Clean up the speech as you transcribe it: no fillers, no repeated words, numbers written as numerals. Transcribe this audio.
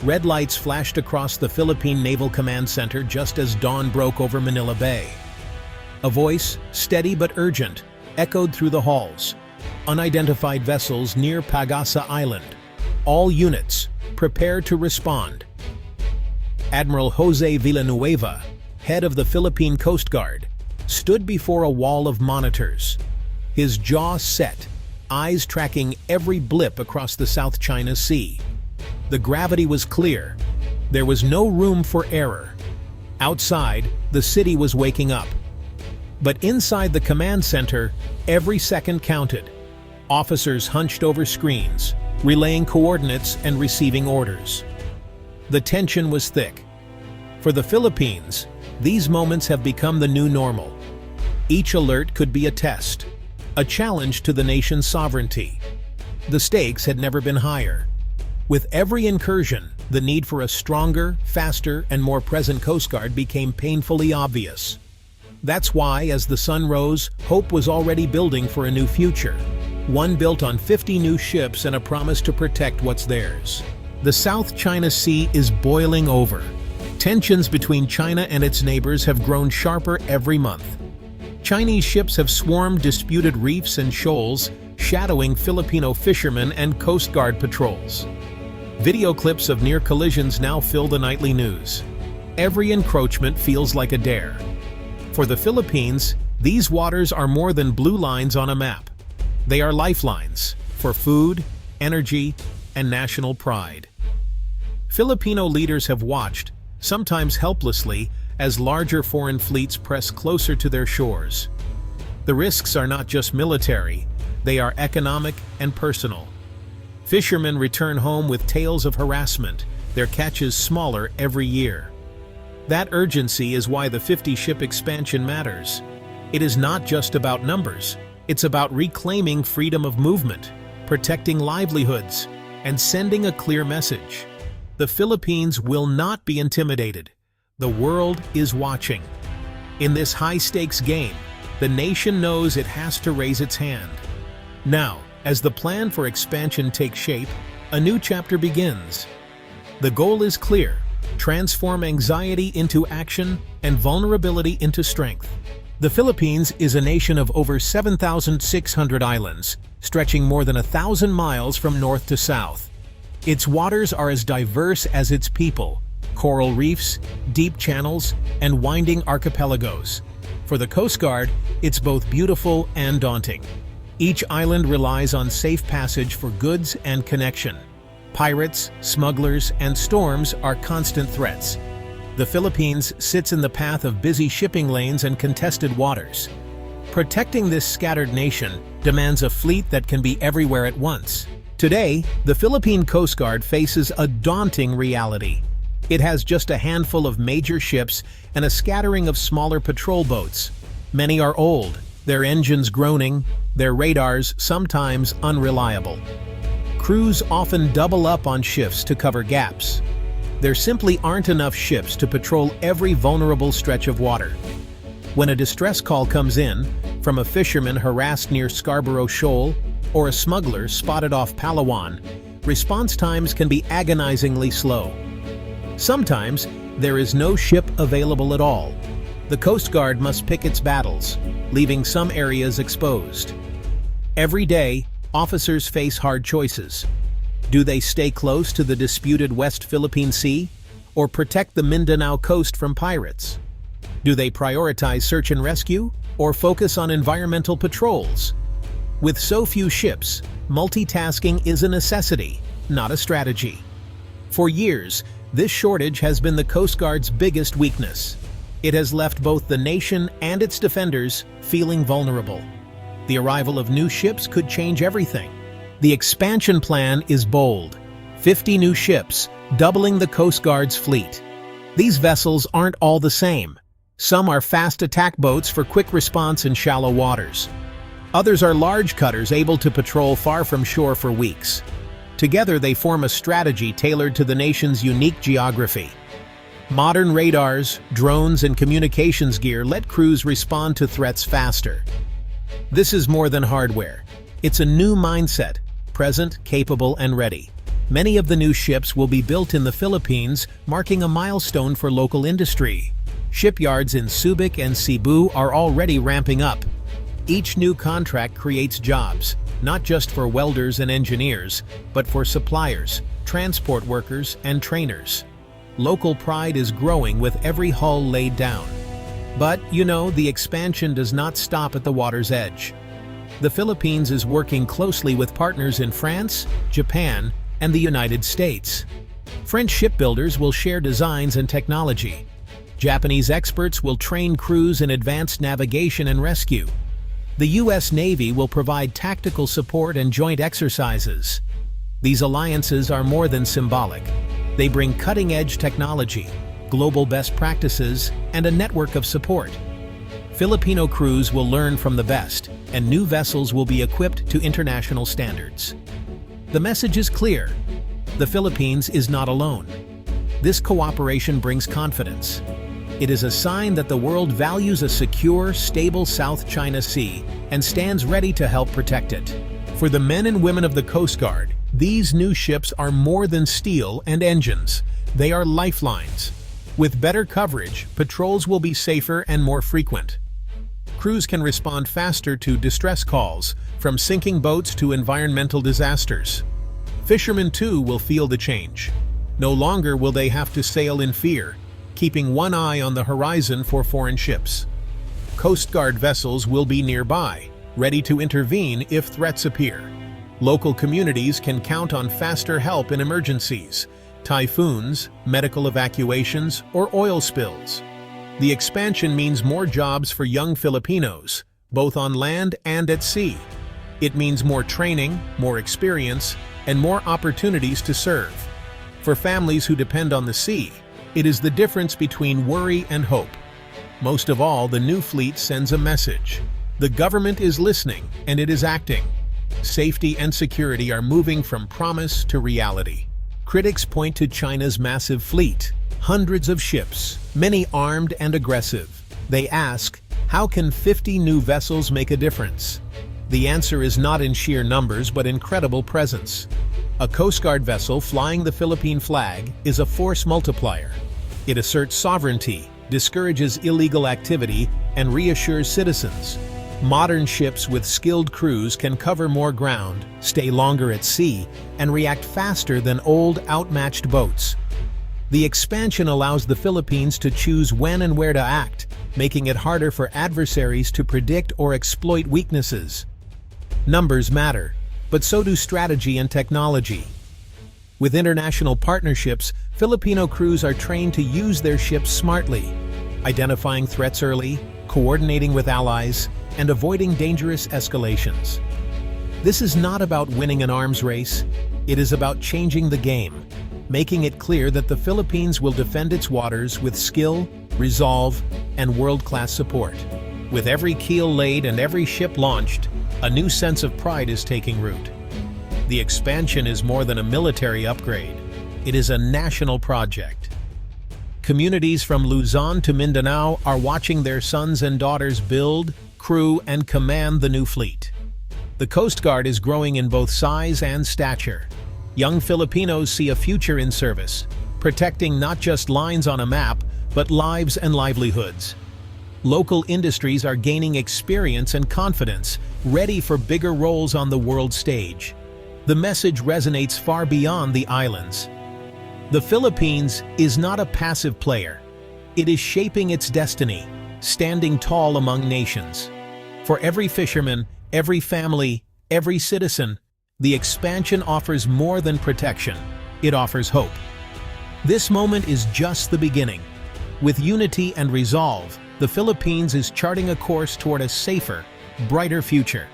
Red lights flashed across the Philippine Naval Command Center just as dawn broke over Manila Bay. A voice, steady but urgent, echoed through the halls. Unidentified vessels near Pag-asa Island. All units, prepare to respond. Admiral Jose Villanueva, head of the Philippine Coast Guard, stood before a wall of monitors. His jaw set, eyes tracking every blip across the South China Sea. The gravity was clear. There was no room for error. Outside, the city was waking up. But inside the command center, every second counted. Officers hunched over screens, relaying coordinates and receiving orders. The tension was thick. For the Philippines, these moments have become the new normal. Each alert could be a test, a challenge to the nation's sovereignty. The stakes had never been higher. With every incursion, the need for a stronger, faster, and more present Coast Guard became painfully obvious. That's why, as the sun rose, hope was already building for a new future. One built on 50 new ships and a promise to protect what's theirs. The South China Sea is boiling over. Tensions between China and its neighbors have grown sharper every month. Chinese ships have swarmed disputed reefs and shoals, shadowing Filipino fishermen and Coast Guard patrols. Video clips of near collisions now fill the nightly news. Every encroachment feels like a dare. For the Philippines, these waters are more than blue lines on a map. They are lifelines for food, energy, and national pride. Filipino leaders have watched, sometimes helplessly, as larger foreign fleets press closer to their shores. The risks are not just military, they are economic and personal. Fishermen return home with tales of harassment, their catches smaller every year. That urgency is why the 50-ship expansion matters. It is not just about numbers, it's about reclaiming freedom of movement, protecting livelihoods, and sending a clear message. The Philippines will not be intimidated. The world is watching. In this high-stakes game, the nation knows it has to raise its hand. Now, as the plan for expansion takes shape, a new chapter begins. The goal is clear: transform anxiety into action and vulnerability into strength. The Philippines is a nation of over 7,600 islands, stretching more than 1,000 miles from north to south. Its waters are as diverse as its people: coral reefs, deep channels, and winding archipelagos. For the Coast Guard, it's both beautiful and daunting. Each island relies on safe passage for goods and connection. Pirates, smugglers, and storms are constant threats. The Philippines sits in the path of busy shipping lanes and contested waters. Protecting this scattered nation demands a fleet that can be everywhere at once. Today, the Philippine Coast Guard faces a daunting reality. It has just a handful of major ships and a scattering of smaller patrol boats. Many are old, their engines groaning, their radars sometimes unreliable. Crews often double up on shifts to cover gaps. There simply aren't enough ships to patrol every vulnerable stretch of water. When a distress call comes in, from a fisherman harassed near Scarborough Shoal or a smuggler spotted off Palawan, response times can be agonizingly slow. Sometimes, there is no ship available at all. The Coast Guard must pick its battles, leaving some areas exposed. Every day, officers face hard choices. Do they stay close to the disputed West Philippine Sea, or protect the Mindanao coast from pirates? Do they prioritize search and rescue, or focus on environmental patrols? With so few ships, multitasking is a necessity, not a strategy. For years, this shortage has been the Coast Guard's biggest weakness. It has left both the nation and its defenders feeling vulnerable. The arrival of new ships could change everything. The expansion plan is bold: 50 new ships, doubling the Coast Guard's fleet. These vessels aren't all the same. Some are fast attack boats for quick response in shallow waters. Others are large cutters able to patrol far from shore for weeks. Together they form a strategy tailored to the nation's unique geography. Modern radars, drones, and communications gear let crews respond to threats faster. This is more than hardware. It's a new mindset: present, capable, and ready. Many of the new ships will be built in the Philippines, marking a milestone for local industry. Shipyards in Subic and Cebu are already ramping up. Each new contract creates jobs, not just for welders and engineers, but for suppliers, transport workers, and trainers. Local pride is growing with every hull laid down. But, the expansion does not stop at the water's edge. The Philippines is working closely with partners in France, Japan, and the United States. French shipbuilders will share designs and technology. Japanese experts will train crews in advanced navigation and rescue. The U.S. Navy will provide tactical support and joint exercises. These alliances are more than symbolic. They bring cutting-edge technology, global best practices, and a network of support. Filipino crews will learn from the best, and new vessels will be equipped to international standards. The message is clear. The Philippines is not alone. This cooperation brings confidence. It is a sign that the world values a secure, stable South China Sea and stands ready to help protect it. For the men and women of the Coast Guard, these new ships are more than steel and engines. They are lifelines. With better coverage, patrols will be safer and more frequent. Crews can respond faster to distress calls, from sinking boats to environmental disasters. Fishermen too will feel the change. No longer will they have to sail in fear, keeping one eye on the horizon for foreign ships. Coast Guard vessels will be nearby, ready to intervene if threats appear. Local communities can count on faster help in emergencies, typhoons, medical evacuations, or oil spills. The expansion means more jobs for young Filipinos, both on land and at sea. It means more training, more experience, and more opportunities to serve. For families who depend on the sea, it is the difference between worry and hope. Most of all, the new fleet sends a message. The government is listening, and it is acting. Safety and security are moving from promise to reality. Critics point to China's massive fleet, hundreds of ships, many armed and aggressive. They ask, how can 50 new vessels make a difference? The answer is not in sheer numbers, but in credible presence. A Coast Guard vessel flying the Philippine flag is a force multiplier. It asserts sovereignty, discourages illegal activity, and reassures citizens. Modern ships with skilled crews can cover more ground, stay longer at sea, and react faster than old, outmatched boats. The expansion allows the Philippines to choose when and where to act, making it harder for adversaries to predict or exploit weaknesses. Numbers matter, but so do strategy and technology. With international partnerships, Filipino crews are trained to use their ships smartly, identifying threats early, coordinating with allies, and avoiding dangerous escalations. This is not about winning an arms race, it is about changing the game, making it clear that the Philippines will defend its waters with skill, resolve, and world-class support. With every keel laid and every ship launched, a new sense of pride is taking root. The expansion is more than a military upgrade. It is a national project. Communities from Luzon to Mindanao are watching their sons and daughters build, crew, and command the new fleet. The Coast Guard is growing in both size and stature. Young Filipinos see a future in service, protecting not just lines on a map, but lives and livelihoods. Local industries are gaining experience and confidence, ready for bigger roles on the world stage. The message resonates far beyond the islands. The Philippines is not a passive player. It is shaping its destiny, standing tall among nations. For every fisherman, every family, every citizen, the expansion offers more than protection. It offers hope. This moment is just the beginning. With unity and resolve, the Philippines is charting a course toward a safer, brighter future.